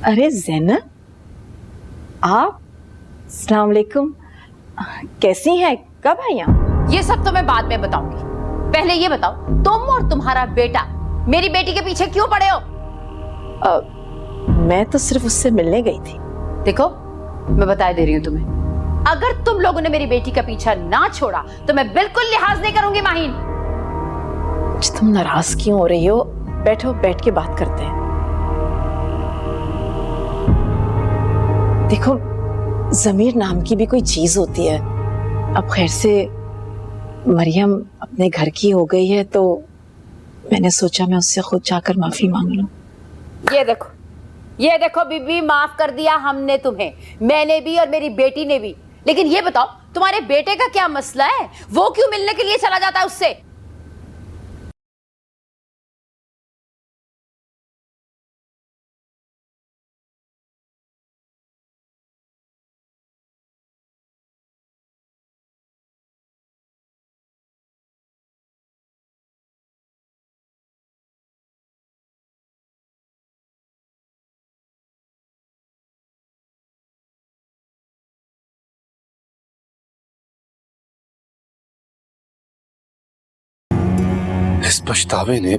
अरे ज़ैनब, आप? अस्सलाम वालेकुम। कैसी हैं? कब आई आप? ये सब तो मैं बाद में बताऊंगी। पहले ये बताओ, तुम और तुम्हारा बेटा मेरी बेटी के पीछे क्यों पड़े हो? मैं तो सिर्फ उससे मिलने गई थी। देखो, मैं बता दे रही हूँ तुम्हें, अगर तुम लोगों ने मेरी बेटी का पीछा ना छोड़ा तो मैं बिल्कुल लिहाज नहीं करूंगी माहीन। तुम नाराज क्यों हो रही हो? बैठो, बैठ के बात करते हैं। देखो, ज़मीर नाम की भी कोई चीज होती है। अब खैर से मरियम अपने घर की हो गई है तो मैंने सोचा मैं उससे खुद जाकर माफी मांग लूं। ये देखो बीबी, माफ कर दिया हमने तुम्हें, मैंने भी और मेरी बेटी ने भी। लेकिन ये बताओ, तुम्हारे बेटे का क्या मसला है? वो क्यों मिलने के लिए चला जाता है उससे? इस पछतावे ने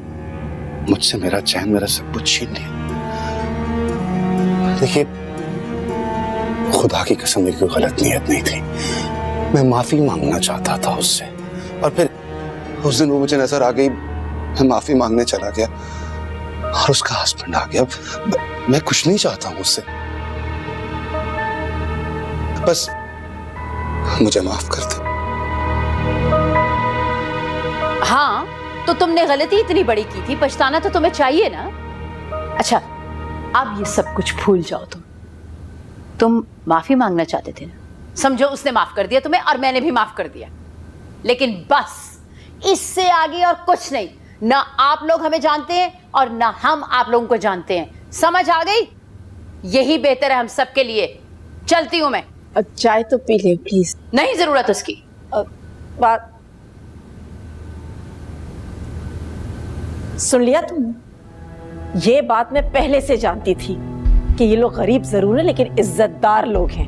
मुझसे मेरा चैन, मेरा सब कुछ छीन लिया। देखिए, खुदा की कसम मेरी कोई गलत नीयत नहीं थी। मैं माफी मांगना चाहता था उससे, और फिर उस दिन वो मुझे नजर आ गई, मैं माफी मांगने चला गया और उसका हस्बैंड आ गया। मैं कुछ नहीं चाहता हूं उससे, बस मुझे माफ कर दो। हाँ, तो तुमने गलती इतनी बड़ी की थी, पछताना तो तुम्हें चाहिए ना। अच्छा, अब ये सब कुछ भूल जाओ। तुम माफी मांगना चाहते थे ना, समझो उसने माफ कर दिया तुम्हें और मैंने भी माफ कर दिया। लेकिन बस इससे आगे और कुछ नहीं। ना आप लोग हमें जानते हैं और ना हम आप लोगों को जानते हैं। समझ आ गई? यही बेहतर है हम सबके लिए। चलती हूं मैं। चाय तो पी ले प्लीज। नहीं जरूरत उसकी। बात सुन लिया तुमने? ये बात मैं पहले से जानती थी कि ये लोग गरीब जरूर हैं लेकिन इज्जतदार लोग हैं।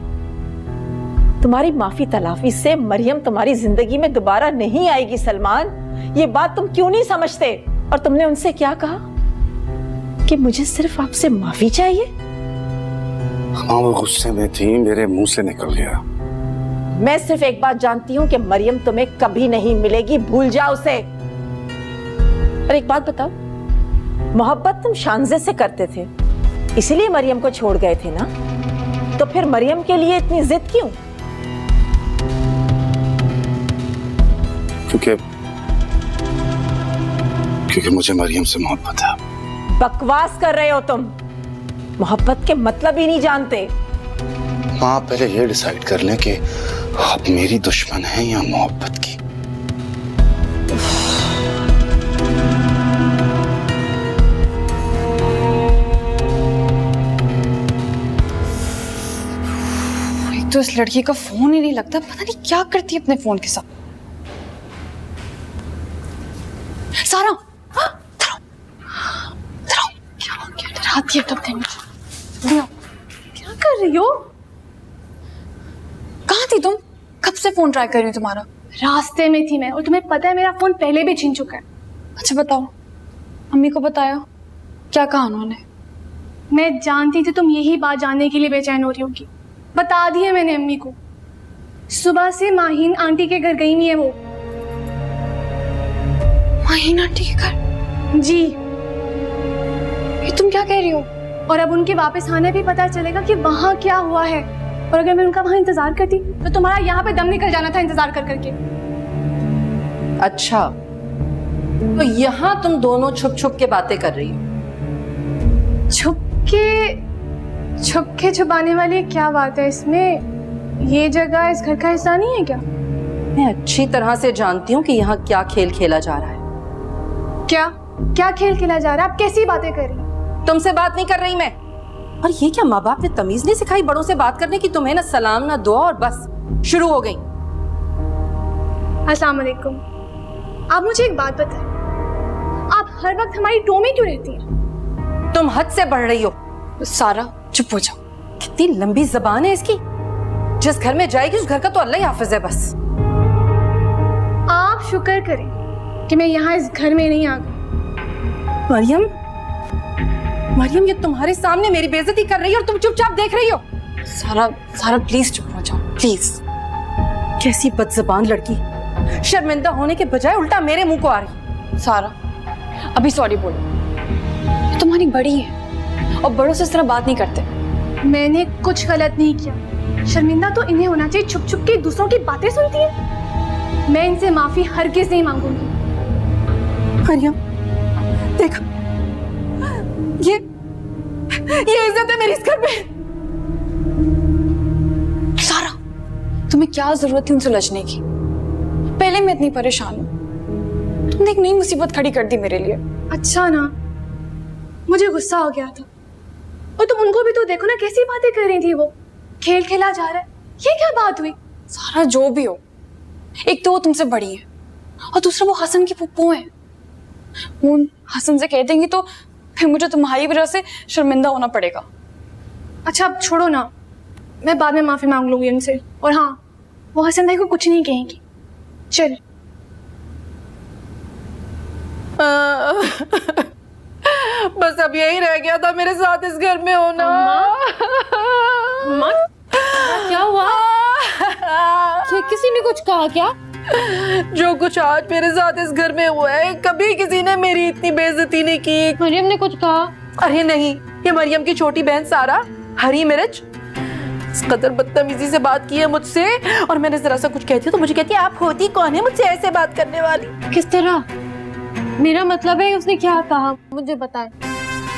तुम्हारी माफी तलाफी से मरियम तुम्हारी जिंदगी में दोबारा नहीं आएगी सलमान। ये बात तुम क्यों नहीं समझते? और तुमने उनसे क्या कहा कि मुझे सिर्फ आपसे माफी चाहिए? हाँ, वो गुस्से में थी, मेरे मुंह से निकल गया। मैं सिर्फ एक बात जानती हूँ कि मरियम तुम्हें कभी नहीं मिलेगी, भूल जाओ उसे। और एक बात बताओ, मोहब्बत तुम शानजे से करते थे, इसीलिए मरियम को छोड़ गए थे ना? तो फिर मरियम के लिए इतनी जिद क्यों? क्योंकि मुझे मरियम से मोहब्बत है। बकवास कर रहे हो तुम। मोहब्बत के मतलब ही नहीं जानते। हाँ, पहले ये डिसाइड कर लें कि आप मेरी दुश्मन हैं या मोहब्बत की। एक तो इस लड़की का फोन ही नहीं लगता, पता नहीं क्या करती है अपने फोन के साथ। सारा, क्या डराती है तुमने मुझे? क्या कर रही हो? कहाँ थी तुम? कब से फोन ट्राई कर रही हो तुम्हारा? रास्ते में थी मैं, और तुम्हें पता है मेरा फोन पहले भी छीन चुका है। अच्छा बताओ, अम्मी को बताया? क्या कहा उन्होंने? मैं जानती थी तुम यही बात जानने के लिए बेचैन हो रही होगी। बता दी है मैंने अम्मी को। सुबह से माहीन आंटी के घर गई नहीं है वो। माहीन आंटी के घर? जी। ये तुम क्या कह रही हो? और अब उनके वापस आने पे पता चलेगा कि वहां क्या हुआ है। और अगर मैं उनका वहां इंतजार करती तो तुम्हारा यहाँ पे दम निकल जाना था इंतजार कर करके। अच्छा, तो यहाँ तुम दोनों छुप छुप के बातें कर रही हो? छुप के छुपाने वाली क्या बात है इसमें? ये जगह इस घर का हिस्सा नहीं है क्या? मैं अच्छी तरह से जानती हूँ कि यहाँ क्या खेल खेला जा रहा है। क्या खेल खेला जा रहा है? आप कैसी बातें कर रही? तुमसे बात नहीं कर रही मैं। और ये क्या, माँ बाप ने तमीज नहीं सिखाई बड़ों से बात करने की? तुम्हें ना सलाम ना दुआ, और बस शुरू हो गई। अस्सलाम वालेकुम। आप मुझे एक बात बताएं, आप हर वक्त हमारी टो में क्यों रहती हैं? तुम हद से बढ़ रही हो। सारा, चुप हो जाओ। कितनी लंबी जबान है इसकी। जिस घर में जाएगी उस घर का तो अल्लाह ही हाफिज है बस। आप शुक्र करें कि मैं यहाँ इस घर में नहीं आ गई। मरियम, मरियम ये तुम्हारे सामने मेरी बेइज्जती कर रही है और तुम चुपचाप देख रही हो। सारा सारा प्लीज चुप हो जाओ प्लीज। कैसी बदजबान लड़की, शर्मिंदा होने के बजाय उल्टा मेरे मुंह को आ रही। सारा अभी सॉरी बोलो, ये तुम्हारी बड़ी है और बड़ों से इस तरह बात नहीं करते। मैंने कुछ गलत नहीं किया। शर्मिंदा तो इन्हें होना चाहिए, छुप छुप के दूसरों की बातें सुनती है। मैं इनसे माफी हरगिज़ नहीं मांगूंगी। मरियम देखो, ये इज्जत है मेरी इस घर में। सारा तुम्हें क्या जरूरत थी उनसे उलझने की? पहले मैं इतनी परेशान हूँ, तुमने एक नई मुसीबत खड़ी कर दी मेरे लिए। अच्छा ना, मुझे गुस्सा हो गया था। और तुम उनको भी तो देखो ना, कैसी बातें कर रही थी वो। खेल खेला जा रहा है, ये क्या बात हुई? सारा जो भी हो, एक तो वो तुमसे बड़ी है और दूसरा वो हसन की फुप्पो है। वो हसन से कह देंगी तो फिर मुझे तुम्हारी वजह से शर्मिंदा होना पड़ेगा। अच्छा अब छोड़ो ना, मैं बाद में माफी मांग लूंगी उनसे। और हाँ, वो हसन भाई को कुछ नहीं कहेंगी। चल बस अब यही रह गया था मेरे साथ इस घर में होना। अम्मा, क्या हुआ? किसी ने कुछ कहा क्या? जो कुछ आज मेरे साथ इस घर में हुआ है, कभी किसी ने मेरी इतनी बेइज्जती नहीं की। मरियम ने कुछ कहा? अरे नहीं, ये मरियम की छोटी बहन सारा, हरी मिर्च, इस कदर बदतमीजी से बात की है मुझसे। और मैंने जरा सा कुछ कहती तो मुझे कहती है आप होती कौन है मुझसे ऐसे बात करने वाली। किस तरह? मेरा मतलब है उसने क्या कहा, मुझे बताए।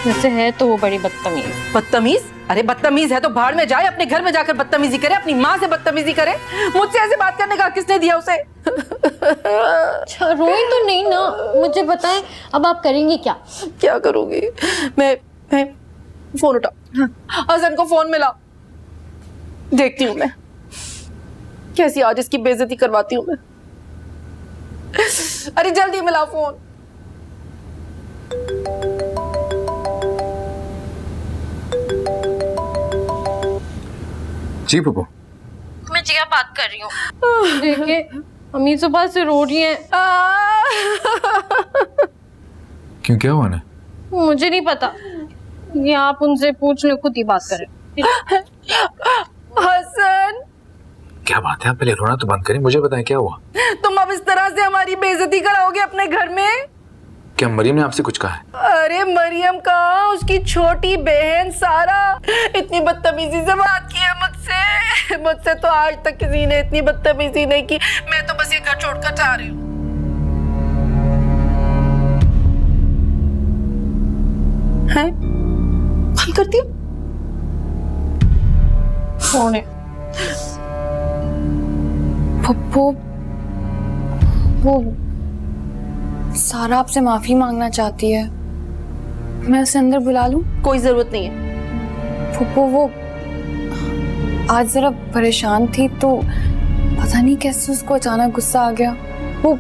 वैसे है तो वो बड़ी बदतमीज। बदतमीज? अरे बदतमीज है तो भाड़ में जाए, अपने घर में जाकर बदतमीजी करे, अपनी माँ से बदतमीजी करे। मुझसे ऐसे बात करने का किसने दिया उसे? अच्छा रोई तो नहीं ना, मुझे बताएं अब आप करेंगी क्या? क्या करूंगी मैं फोन उठा, हसन को फोन मिला, देखती हूँ मैं कैसी आज इसकी बेइज्जती करवाती हूँ मैं। अरे जल्दी मिला फोन। जी पप्पू, मैं जिया बात कर रही हूँ। देखिए अम्मी सुबह से रो रही हैं। क्यों, क्या हुआ ना? मुझे नहीं पता, ये आप उनसे पूछ लो, खुद ही बात करें। हसन, क्या बात है, आप पहले रोना तो बंद करें, मुझे बताएं क्या हुआ। तुम अब इस तरह से हमारी बेइज्जती कराओगे अपने घर में? क्या मरियम ने आपसे कुछ कहा है? अरे मरियम का, उसकी छोटी बहन सारा इतनी बदतमीजी से बात की है मुझसे। मुझसे तो आज तक किसी ने इतनी बदतमीजी नहीं की। मैं तो बस ये घर छोड़कर जा रही हूँ। हैं? बंद करती हूँ। कौन है? पप्पू, वो सारा आपसे माफी मांगना चाहती है, मैं उसे अंदर बुला लूं? कोई जरूरत नहीं है। पप्पू वो आज जरा परेशान थी तो पता नहीं कैसे उसको अचानक गुस्सा आ गया। वो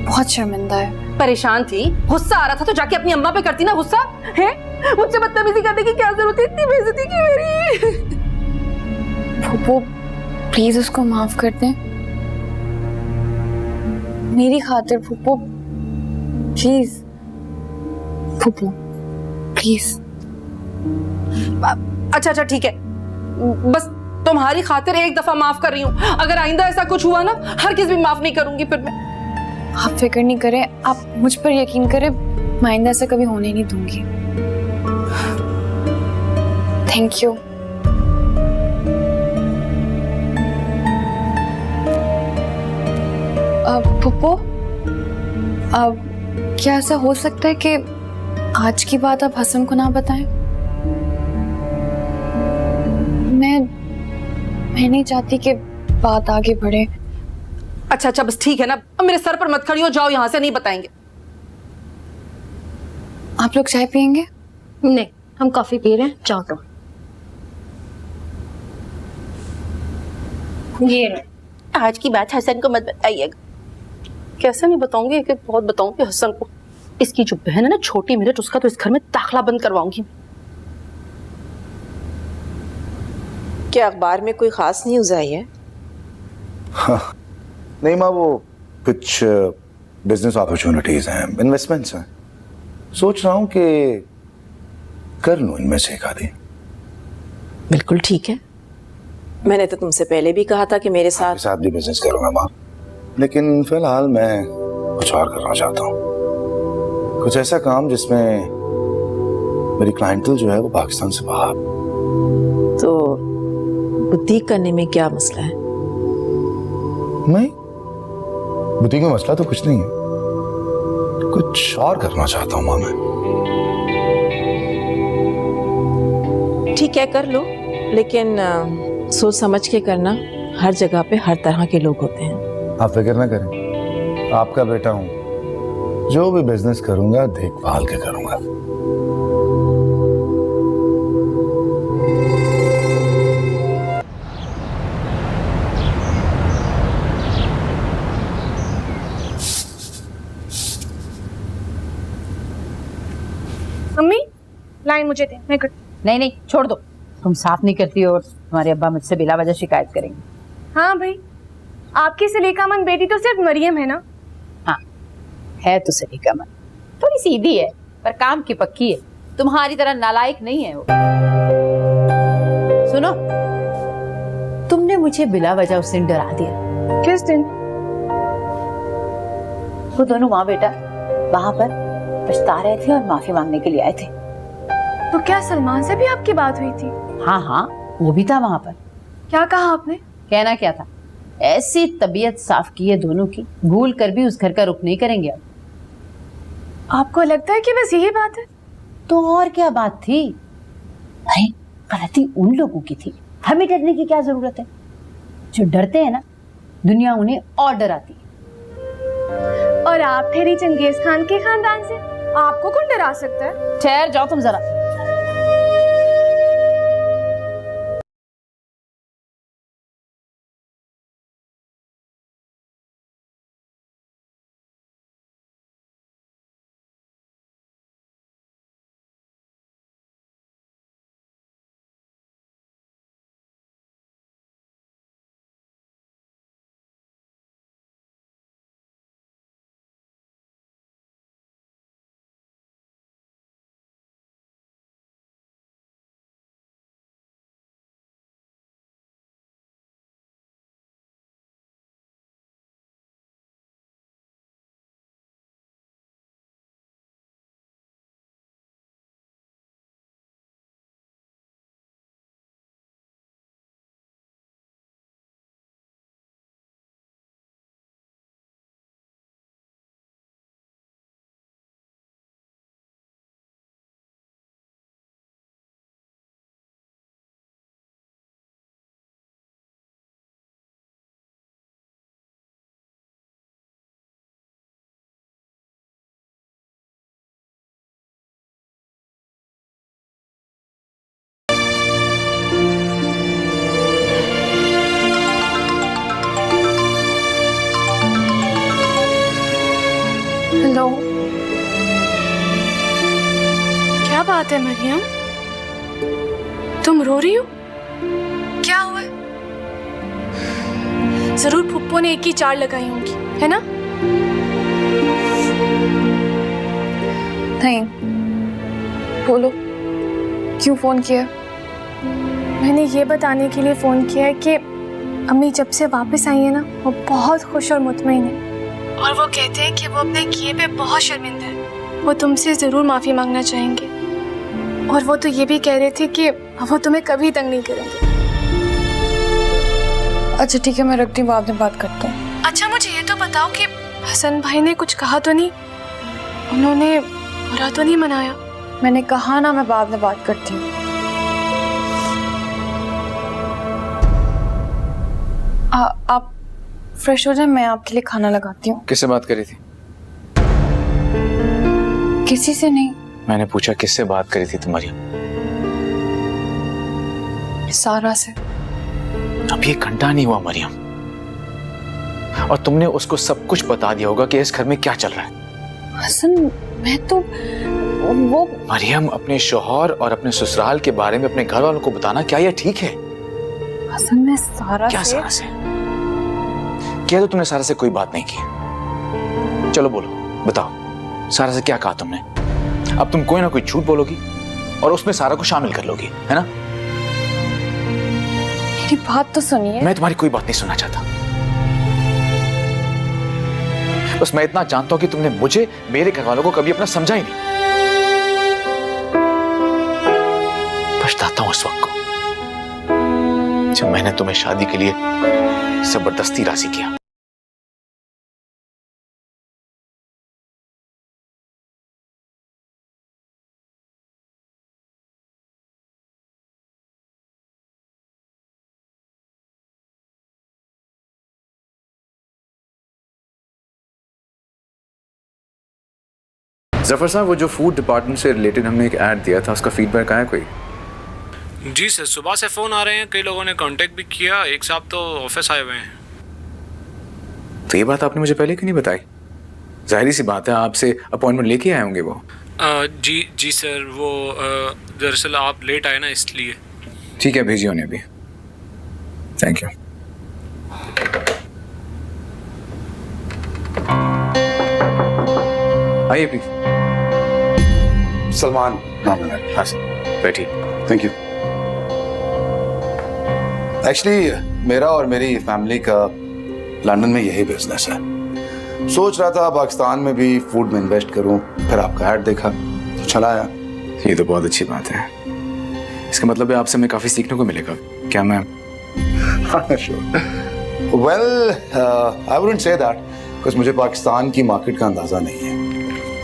बहुत शर्मिंदा है। परेशान थी, गुस्सा आ रहा था तो जाके अपनी अम्मा पे करती ना गुस्सा है। मुझसे बदतमीजी करने की क्या जरूरत है? इतनी बेइज्जती की मेरी। पप्पू प्लीज उसको माफ कर दें मेरी खातिर। Pappu please, Pappu please. अच्छा ठीक है, बस तुम्हारी खातिर एक दफा माफ कर रही हूँ। अगर आइंदा ऐसा कुछ हुआ ना, हर किस भी माफ नहीं करूंगी फिर मैं। आप फिक्र नहीं करें, आप मुझ पर यकीन करें, मैं आइंदा ऐसा कभी होने नहीं दूंगी। Thank you. पप्पू, अब क्या ऐसा हो सकता है कि आज की बात आप हसन को ना बताएं? मैं नहीं चाहती कि बात आगे बढ़े। अच्छा बस ठीक है ना, अब मेरे सर पर मत खड़ी हो, जाओ यहाँ से, नहीं बताएंगे। आप लोग चाय पियेंगे? नहीं, हम कॉफी पी रहे हैं, जाओ तो। ये आज की बात हसन को मत बताइएगा। कैसे नहीं बताऊंगी, एक एक बहुत बताऊंगी हसन को। इसकी जो बहन है ना छोटी मिर्च, उसका तो इस घर में दाखला बंद करवाऊंगी। क्या अखबार में कोई खास न्यूज आई है? नहीं माँ, वो कुछ बिजनेस अपॉर्चुनिटीज हैं, इन्वेस्टमेंट्स हैं। सोच रहा हूँ कि कर लूँ इनमें से एक आधी। बिल्कुल ठीक है। मैंने तो तुमसे पहले भी कहा था कि मेरे साथ भी बिजनेस करूंगा माँ, लेकिन फिलहाल मैं कुछ और करना चाहता हूँ। कुछ ऐसा काम जिसमें मेरी क्लाइंटल जो है वो पाकिस्तान से बाहर। तो बुटीक करने में क्या मसला है? नहीं, बुटीक में मसला तो कुछ नहीं है, कुछ और करना चाहता हूँ माँ मैं। ठीक है, कर लो, लेकिन सोच समझ के करना। हर जगह पे हर तरह के लोग होते हैं। आप फिक्र ना करें, आपका बेटा हूँ, जो भी बिजनेस करूंगा देखभाल के करूंगा। मम्मी लाइन मुझे दे, मैं कर। नहीं नहीं, छोड़ दो। तुम साफ नहीं करती और तुम्हारे अब्बा मुझसे बिला वजह शिकायत करेंगे। हाँ भाई, आपकी सलीकामंद बेटी तो सिर्फ मरियम है ना? हाँ, है तो सलीकामंद, थोड़ी सीधी है पर काम की पक्की है। तुम्हारी तरह नालायक नहीं है वो। सुनो, तुमने मुझे बिला वजह उस दिन डरा दिया। किस दिन? वो दोनों माँ बेटा वहां पर पछता रहे थे और माफी मांगने के लिए आए थे। तो क्या सलमान से भी आपकी बात हुई थी? हाँ हाँ, वो भी था वहां पर। क्या कहा आपने? कहना क्या था, ऐसी तबीयत साफ की है दोनों की, भूल कर भी उस घर का रुख नहीं करेंगे अब। आपको लगता है कि बस यही बात है? तो और क्या बात थी? अरे गलती उन लोगों की थी, हमें डरने की क्या जरूरत है? जो डरते हैं ना, दुनिया उन्हें और डराती है। और आप ठहरी चंगेज खान के खानदान से, आपको कौन डरा सकता है? ठहर जाओ तुम जरा। हेलो, क्या बात है मरियम? तुम रो रही हो? क्या हुआ है? जरूर फुप्पो ने एक ही चार लगाई होंगी, है ना? नहीं, बोलो क्यों फोन किया? मैंने ये बताने के लिए फोन किया है कि अम्मी जब से वापस आई है ना, वो बहुत खुश और मुतमईन है। और वो कहते हैं कि वो अपने किए पे बहुत शर्मिंदा है। वो तुमसे जरूर माफी मांगना चाहेंगे। और वो तो ये भी कह रहे थे कि वो तुम्हें कभी तंग नहीं करेंगे। अच्छा ठीक है, मैं रखती हूँ, बाद में बात करते हैं। अच्छा मुझे ये तो बताओ कि हसन भाई ने कुछ कहा तो नहीं? उन्होंने बुरा तो नहीं मनाया? मैंने कहा ना, मैं बाद में बात करती हूँ। आप फ्रेश हो जाए, मैं आपके लिए खाना लगाती हूँ। किससे बात करी थी? किसी से नहीं। मैंने पूछा किससे बात करी थी तुम्हारी? सारा से। अब ये घंटा नहीं हुआ मरियम, और तुमने उसको सब कुछ बता दिया होगा कि इस घर में क्या चल रहा है। हसन, मैं तो वो मरियम, अपने शौहर और अपने ससुराल के बारे में अपने घर वालों को बताना क्या यह ठीक है? हसन मैं सारा क्या से सारा से? क्या तो तुमने सारा से कोई बात नहीं की? चलो बोलो, बताओ सारा से क्या कहा तुमने? अब तुम कोई ना कोई झूठ बोलोगी और उसमें सारा को शामिल कर लोगी, है ना? मेरी बात तो सुनिए। मैं तुम्हारी कोई बात नहीं सुनना चाहता। बस मैं इतना जानता हूं कि तुमने मुझे, मेरे घर वालों को कभी अपना समझा ही नहीं। पछताता हूं उस वक्त को जब मैंने तुम्हें शादी के लिए जबरदस्ती राजी किया। जफर साहब, वो जो फूड डिपार्टमेंट से रिलेटेड हमने एक ऐड दिया था, उसका फीडबैक आया कोई? जी सर, सुबह से फ़ोन आ रहे हैं, कई लोगों ने कांटेक्ट भी किया, एक साहब तो ऑफिस आए हुए हैं। तो ये बात आपने मुझे पहले क्यों नहीं बताई? जाहिर सी बात है आपसे अपॉइंटमेंट लेके आए होंगे वो। जी सर, वो दरअसल आप लेट आए ना, इसलिए। ठीक है, भेजिए उन्हें अभी। Thank you. आइए प्लीज। सलमान नाम है। हाँ सर, बैठिए। Thank you. एक्चुअली मेरा और मेरी फैमिली का लंदन में यही बिजनेस है। सोच रहा था पाकिस्तान में भी फूड में इन्वेस्ट करूं, फिर आपका ऐड देखा तो चला आया। ये तो बहुत अच्छी बात है। इसका मतलब है आपसे हमें काफी सीखने को मिलेगा। क्या मैं? Well, I wouldn't say that because मुझे पाकिस्तान की मार्केट का अंदाजा नहीं है।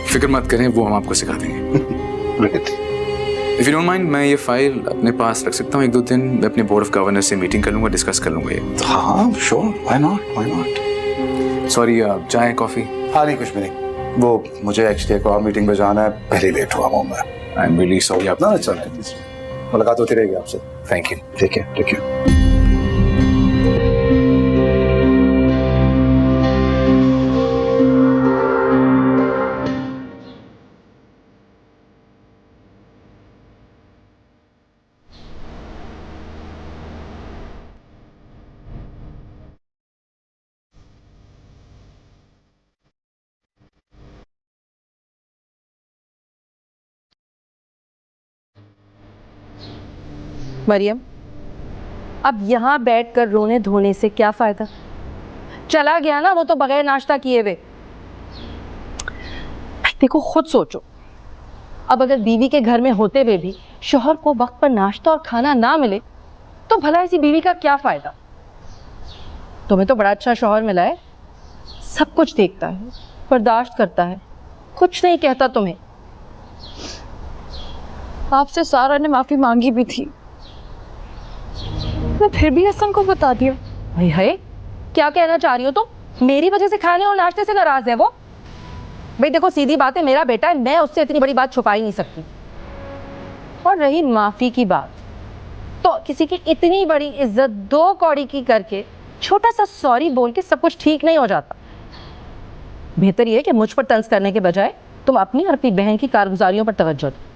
फिक्र मत करें, वो हम आपको सिखा देंगे। इफ यू डोंट माइंड, मैं ये फाइल अपने पास रख सकता हूँ 1-2 दिन? मैं अपने बोर्ड ऑफ गवर्नर से मीटिंग कर लूंगा, डिस्कस कर लूंगा ये। हाँ श्योर, व्हाई नॉट। सॉरी, चाय कॉफी? हाँ नहीं, कुछ भी नहीं। वो मुझे एक्चुअली एक और मीटिंग में जाना है, पहले लेट हुआ हूँ मैं। I am really sorry. आप ना चल, मुलाकात होती रहेगी आपसे। Thank you. ठीक है, ठीक है। मरियम, अब यहाँ बैठकर रोने धोने से क्या फायदा? चला गया ना वो तो बगैर नाश्ता किए हुए। देखो खुद सोचो, अब अगर बीवी के घर में होते हुए भी शौहर को वक्त पर नाश्ता और खाना ना मिले तो भला ऐसी बीवी का क्या फायदा? तुम्हें तो बड़ा अच्छा शौहर मिला है, सब कुछ देखता है, बर्दाश्त करता है, कुछ नहीं कहता तुम्हें। आपसे सारा ने माफी मांगी भी थी, मैं फिर भी हसन को बता दिया। भाई है, क्या कहना चाह रही हो तुम? मेरी वजह से खाने और नाश्ते से नाराज है वो? भाई देखो, सीधी बात है, मेरा बेटा है, मैं उससे इतनी बड़ी बात छुपा ही नहीं सकती। और रही माफी की बात, तो किसी की इतनी बड़ी इज्जत 2 कौड़ी की करके छोटा सा सॉरी बोल के सब कुछ ठीक नहीं हो जाता। बेहतर ये है कि मुझ पर तंज करने के बजाय तुम अपनी और अपनी बहन की कारगुजारियों पर तवज्जो दो।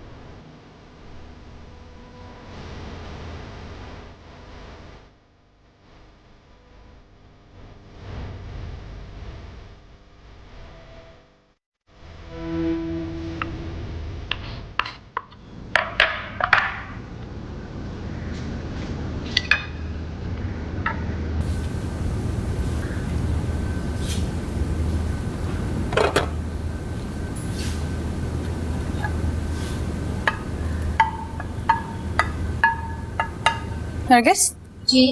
नरगिस जी,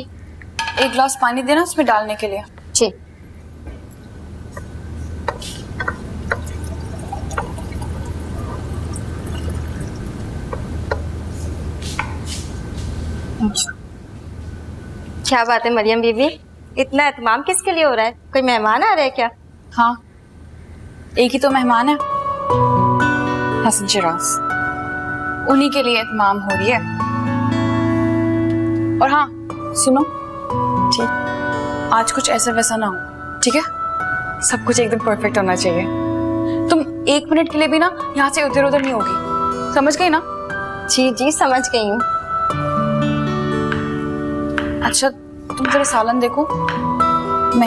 एक गिलास पानी देना उसमें डालने के लिए। जी। क्या बात है मरियम बीबी, इतना एहतमाम किसके लिए हो रहा है? कोई मेहमान आ रहे हैं क्या? हाँ, एक ही तो मेहमान है, हसन शिराज, उन्हीं के लिए एहतमाम हो रही है। और हाँ सुनो, ठीक, आज कुछ ऐसा वैसा ना हो, ठीक है? सब कुछ एकदम परफेक्ट होना चाहिए। तुम 1 मिनट के लिए भी ना यहाँ से उधर उधर नहीं होगी, समझ गई ना? जी जी समझ गई हूँ। अच्छा तुम जरा सालन देखो, मैं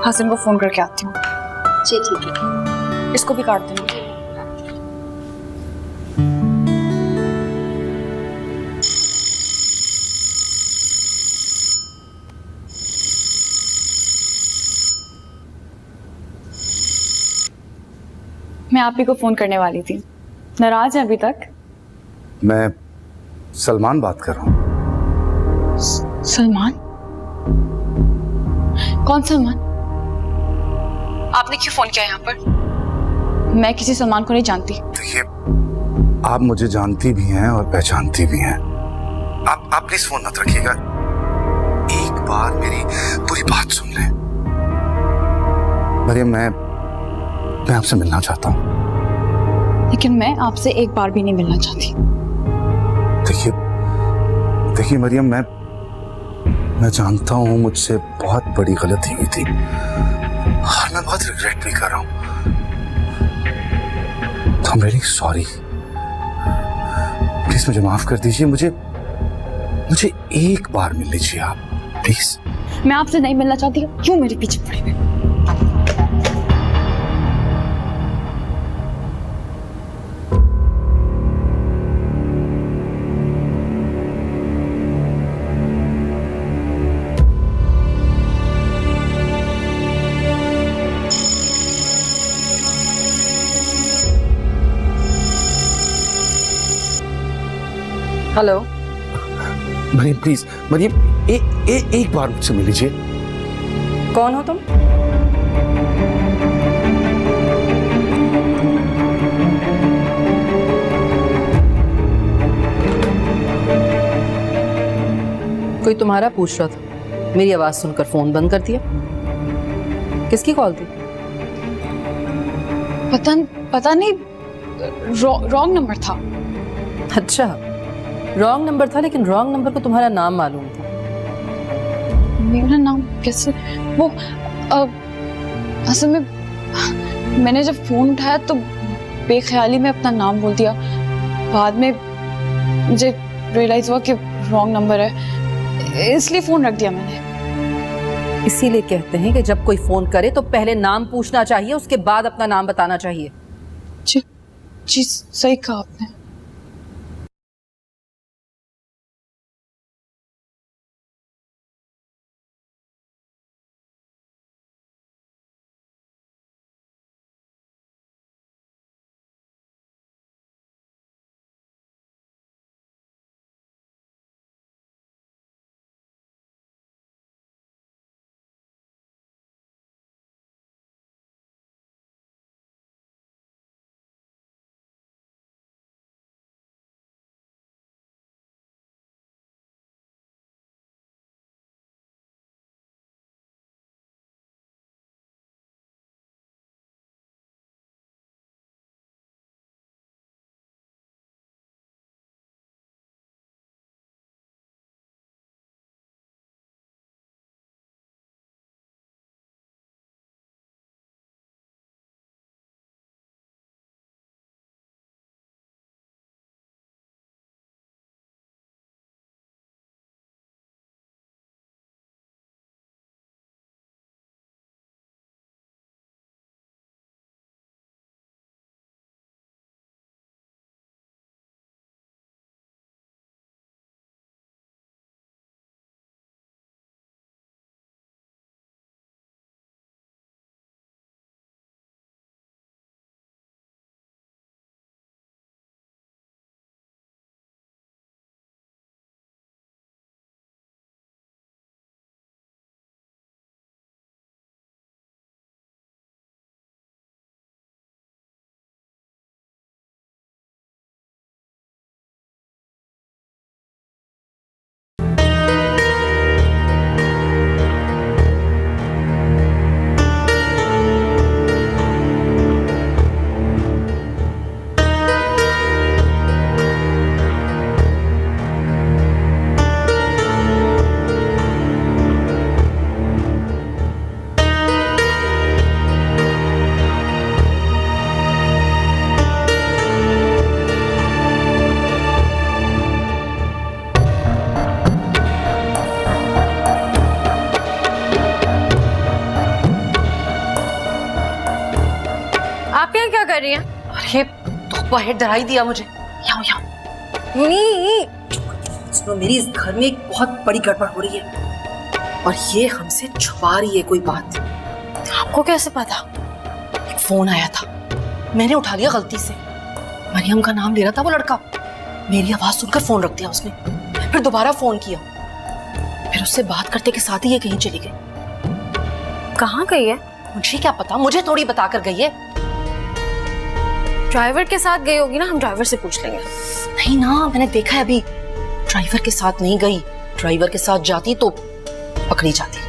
हसन को फोन करके आती हूँ। जी ठीक है। इसको भी काट देंगे। मैं आप ही को फोन करने वाली थी, नाराज है अभी तक? मैं सलमान बात कर रहा हूँ। सलमान? कौन सलमान? आपने क्यों फोन किया यहाँ पर? मैं किसी सलमान को नहीं जानती। देखिए, आप मुझे जानती भी हैं और पहचानती भी हैं। आप प्लीज फोन मत रखिएगा। एक बार मेरी पूरी बात सुन लें। मरियम, मैं आपसे मिलना चाहता हूँ। लेकिन मैं आपसे एक बार भी नहीं मिलना चाहती। देखिए मरियम, मैं जानता हूँ मुझसे बहुत बड़ी गलती हुई थी और मैं बहुत रिग्रेट भी कर रहा हूँ। तो I'm really sorry। प्लीज मुझे माफ कर दीजिए। मुझे एक बार मिल लीजिए आप, प्लीज। मैं आपसे नहीं मिलना चाहती, क्यों मेरे पीछे पड़े हुए? हेलो। मरियम प्लीज, मरियम एक बार मुझसे मिल लीजिए। कौन हो तुम? कोई तुम्हारा पूछ रहा था, मेरी आवाज सुनकर फोन बंद कर दिया। किसकी कॉल थी? पता नहीं, रॉन्ग नंबर था। अच्छा, रॉन्ग नंबर था, लेकिन रॉन्ग नंबर को तुम्हारा नाम मालूम था। मेरा नाम कैसे? वो असल में मैंने जब फोन उठाया तो बेख्याली में अपना नाम बोल दिया। बाद में मुझे रियलाइज हुआ कि रॉन्ग नंबर है, इसलिए फोन रख दिया मैंने। इसीलिए कहते हैं कि जब कोई फोन करे तो पहले नाम पूछना चाहिए, उसके बाद अपना नाम बताना चाहिए। जी सही कहा आपने। आप यहाँ क्या कर रही हैं? अरे तो हेड डरा ही दिया मुझे। यहाँ यहाँ नहीं, सुनो, मेरी इस घर में एक बहुत बड़ी गड़बड़ हो रही है और ये हमसे छुपा रही है कोई बात। आपको कैसे पता? एक फोन आया था, मैंने उठा लिया गलती से। मरियम का नाम ले रहा था वो लड़का। मेरी आवाज सुनकर फोन रख दिया उसने, फिर दोबारा फोन किया, फिर उससे बात करते के साथ ही ये कहीं चली गई। कहाँ गई है? मुझे क्या पता, मुझे थोड़ी बता कर गई है। ड्राइवर के साथ गई होगी ना, हम ड्राइवर से पूछ लेंगे। नहीं ना, मैंने देखा है अभी, ड्राइवर के साथ नहीं गई। ड्राइवर के साथ जाती तो पकड़ी जाती।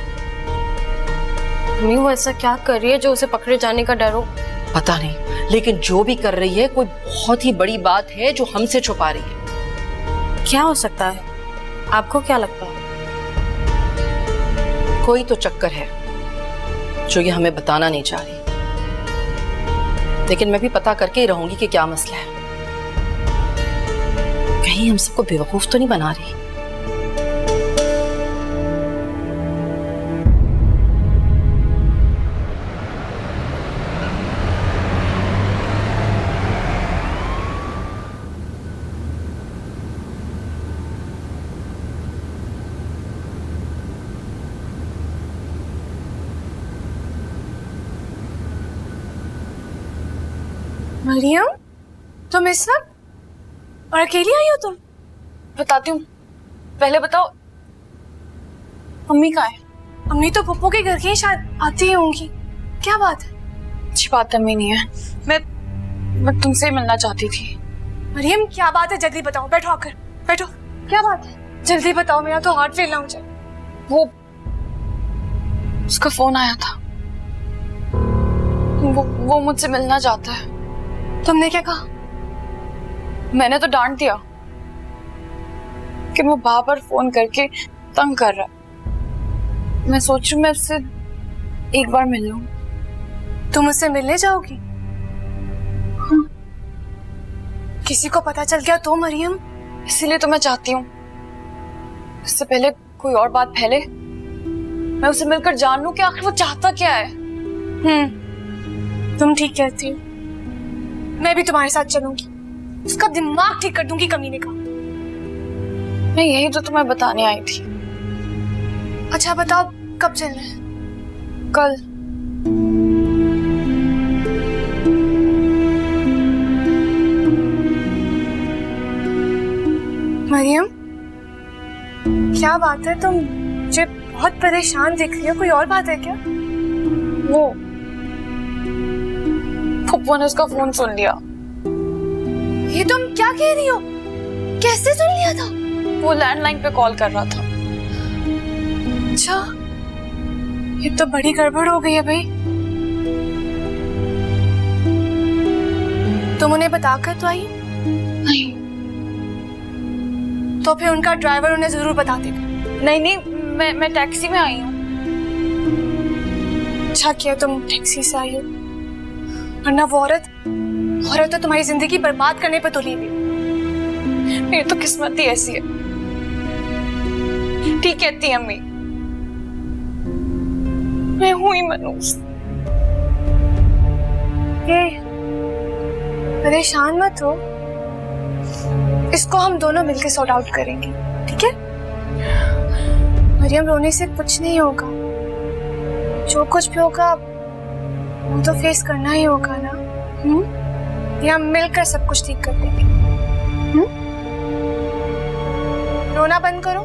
मम्मी वो ऐसा क्या कर रही है जो उसे पकड़े जाने का डर हो? पता नहीं, लेकिन जो भी कर रही है कोई बहुत ही बड़ी बात है जो हमसे छुपा रही है। क्या हो सकता है? आपको क्या लगता है? कोई तो चक्कर है जो ये हमें बताना नहीं चाह रही, लेकिन मैं भी पता करके ही रहूंगी कि क्या मसला है। कहीं हम सबको बेवकूफ तो नहीं बना रही। मरियम, तुम इस वक्त और अकेली आई हो तुम? बताती हूँ, पहले बताओ मम्मी कहाँ है? अम्मी तो पप्पू के घर की शायद आती ही होंगी। क्या बात है? अच्छी बात अम्मी नहीं है। मैं तुमसे मिलना चाहती थी। मरियम क्या बात है? जल्दी बताओ। बैठो आकर, बैठो। क्या बात है? जल्दी बताओ, मेरा तो हार्ट फेल ना हो जाए। वो उसका फोन आया था, वो मुझसे मिलना चाहता है। तुमने क्या कहा? मैंने तो डांट दिया कि वो बार बार फोन करके तंग कर रहा है। मैं सोच रही हूँ मैं उससे एक बार मिल लूं। तुम उससे मिलने जाओगी? हाँ। किसी को पता चल गया तो मरियम? इसीलिए तो मैं चाहती हूँ इससे पहले कोई और बात फैले, मैं उसे मिलकर जान लूं कि आखिर वो चाहता क्या है। तुम ठीक कहती हो। मैं भी तुम्हारे साथ चलूंगी, उसका दिमाग ठीक कर दूंगी कमीने का। मैं यही तो तुम्हें बताने आई थी। अच्छा बताओ, कब चलना है? कल। मरियम क्या बात है, तुम मुझे बहुत परेशान दिख रही हो। कोई और बात है क्या? वो पप्पू ने उसका फोन सुन लिया। ये तुम क्या कह रही हो? कैसे सुन लिया था? वो लैंडलाइन पे कॉल कर रहा था। अच्छा, ये तो बड़ी गड़बड़ हो गई है भाई। तुम उन्हें बताकर तो आई? नहीं। तो फिर उनका ड्राइवर उन्हें जरूर बता देगा। नहीं, मैं टैक्सी में आई हूँ। अच्छा किया तुम टैक्सी से आई हो, वरना वो औरत तो तुम्हारी जिंदगी बर्बाद करने पर तुली हुई। मेरी तो किस्मत ही ऐसी है। ठीक कहती है अम्मी, मैं हूं ही मनूस। परेशान मत हो, इसको हम दोनों मिलकर सॉर्ट आउट करेंगे, ठीक है? मरियम, रोने से कुछ नहीं होगा। जो कुछ भी होगा वो तो फेस करना ही होगा ना। ये हम मिलकर सब कुछ ठीक कर देंगे। रोना बंद करो।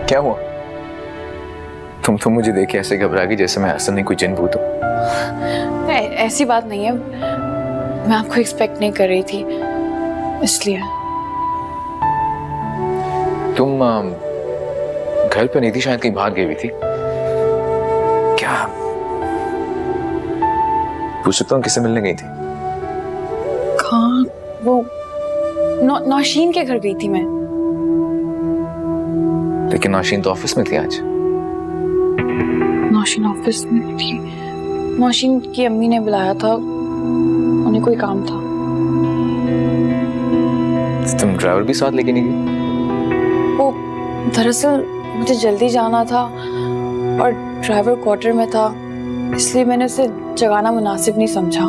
क्या हुआ? तुम मुझे देख के ऐसे घबरा गई जैसे मैं असल में कोई जिन भूत हूं। ऐसी बात नहीं है, मैं आपको एक्सपेक्ट नहीं कर रही थी इसलिए। तुम घर पे नहीं थी, शायद कहीं बाहर गई हुई थी क्या? पूछ सकता हूँ किससे मिलने गई थी? कहाँ? वो नौशीन के घर गई थी मैं। लेकिन नौशीन तो ऑफिस में थी आज। नौशीन ऑफिस में थी। नौशीन की अम्मी ने बुलाया था, उन्हें कोई काम था। तुम ड्राइवर भी साथ लेके नहीं गई? वो दरअसल मुझे जल्दी जाना था और ड्राइवर क्वार्टर में था, इसलिए मैंने उसे जगाना मुनासिब नहीं समझा।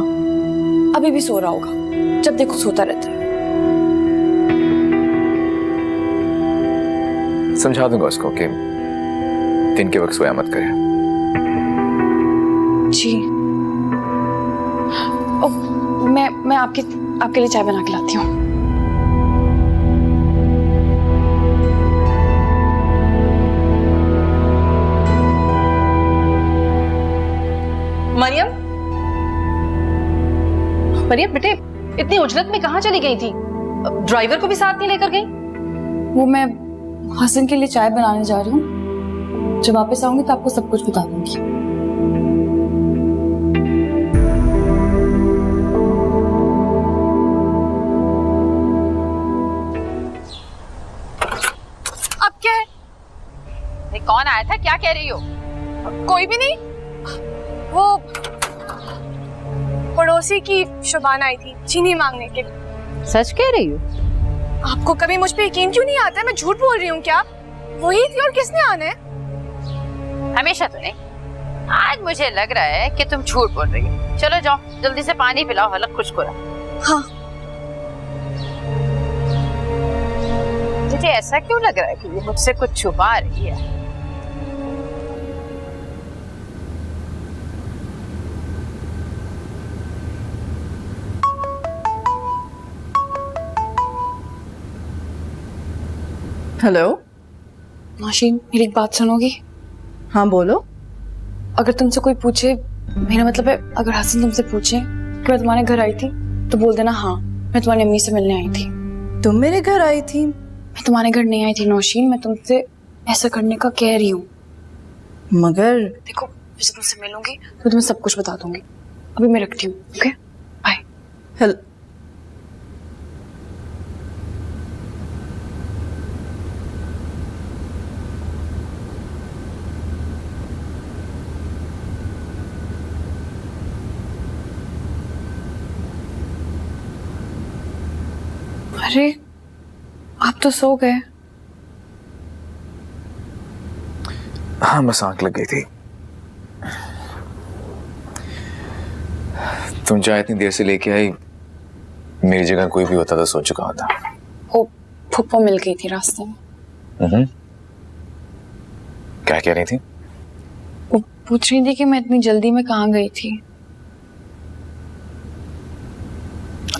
अभी भी सो रहा होगा, जब देखो सोता रहता है। समझा दूंगा उसको कि दिन के वक्त सोया मत करे। जी। मैं आपके लिए चाय बना के लाती हूँ। मरियम, मरियम बेटे, इतनी उजलत में कहाँ चली गई थी? ड्राइवर को भी साथ नहीं लेकर गई? वो मैं हसन के लिए चाय बनाने जा रही हूँ। जब वापस आऊंगी तो आपको सब कुछ बता दूंगी। अब क्या है? कौन आया था, क्या कह रही हो? कोई भी नहीं, वो पड़ोसी की शुबाना आई थी चीनी मांगने के लिए। सच कह रही हो? आपको कभी मुझ पे यकीन क्यों नहीं आता है? मैं झूठ बोल रही हूँ क्या? वही थी, और किसने आना है? हमेशा तो नहीं, आज मुझे लग रहा है कि तुम झूठ बोल रही हो। चलो जाओ, जल्दी से पानी पिलाओ, हलक खुश्क हो रहा। हाँ। मुझे ऐसा क्यों लग रहा है कि ये मुझसे कुछ छुपा रही है? हेलो। नौशीन, मेरी एक बात सुनोगी? हाँ बोलो। अगर तुमसे कोई पूछे, मेरा मतलब है अगर हसन तुमसे पूछे कि मैं तुम्हारे घर आई थी, तो बोल देना हाँ, मैं तुम्हारी अम्मी से मिलने आई थी। तुम मेरे घर आई थी? मैं तुम्हारे घर नहीं आई थी नौशीन, मैं तुमसे ऐसा करने का कह रही हूँ। मगर देखो, जब तुमसे मिलूंगी तो तुम्हें सब कुछ बता दूंगी। अभी मैं रखती हूँ, ओके? बाय। हेलो। अरे, आप तो सो गए। हाँ, बस आंख लग गई थी। तुम चाय इतनी देर से लेके आई, मेरी जगह कोई भी होता तो सो चुका होता। वो फुप्पो मिल गई थी रास्ते में। क्या कह रही थी? वो पूछ रही थी कि मैं इतनी जल्दी में कहाँ गई थी।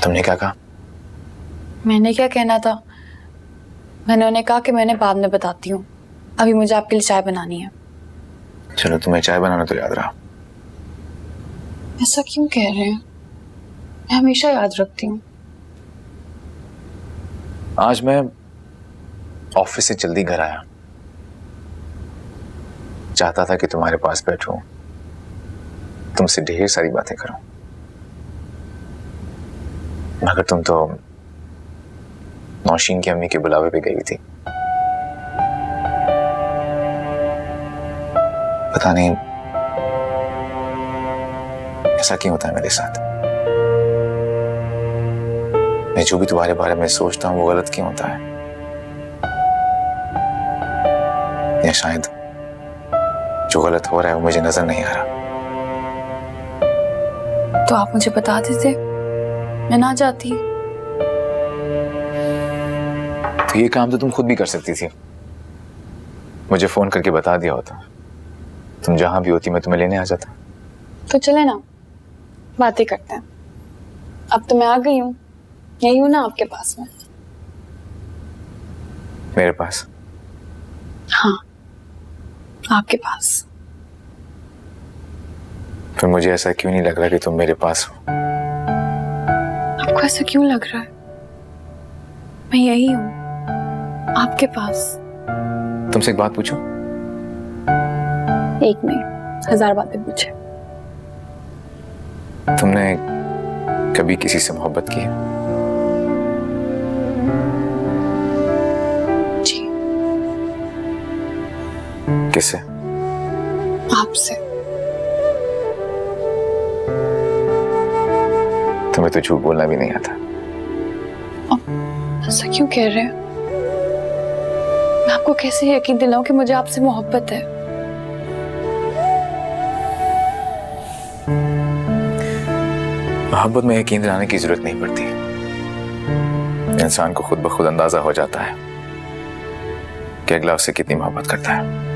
तुमने क्या कहा? मैंने क्या कहना था, मैंने उन्हें कहा कि मैंने बाद में बताती हूँ, अभी मुझे आपके लिए चाय बनानी है। चलो, तुम्हें चाय बनाना तो याद रहा। ऐसा क्यों कह रहे हैं? मैं हमेशा याद रखती हूँ। आज मैं ऑफिस से जल्दी घर आया, चाहता था कि तुम्हारे पास बैठूं, तुमसे ढेर सारी बातें करूं, मगर तुम तो नौशीन की अम्मी के बुलावे पे गई थी। पता नहीं ऐसा क्यों होता है मेरे साथ। मैं जो भी तुम्हारे बारे में सोचता हूं वो गलत क्यों होता है, या शायद जो गलत हो रहा है वो मुझे नजर नहीं आ रहा। तो आप मुझे बता देते, मैं ना जाती। तो ये काम तो तुम खुद भी कर सकती थी, मुझे फोन करके बता दिया होता। तुम जहां भी होती मैं तुम्हें लेने आ जाता। तो चले ना, बातें करते हैं। अब तो मैं आ गई हूँ, यही हूँ ना आपके पास में। मेरे पास? हाँ, आपके पास। फिर मुझे ऐसा क्यों नहीं लग रहा कि तुम मेरे पास हो? आपको ऐसा क्यों लग रहा है? मैं यही हूँ, आपके पास। तुमसे एक बात पूछूं? एक नहीं, 1000 बातें पूछे। तुमने कभी किसी से मोहब्बत की है? जी। किससे? आपसे। तुम्हें तो झूठ बोलना भी नहीं आता। ऐसा क्यों कह रहे हैं? मैं आपको कैसे यकीन दिलाऊं कि मुझे आपसे मोहब्बत है? मोहब्बत में यकीन दिलाने की जरूरत नहीं पड़ती, इंसान को खुद ब खुद अंदाजा हो जाता है कि अगला उससे कितनी मोहब्बत करता है।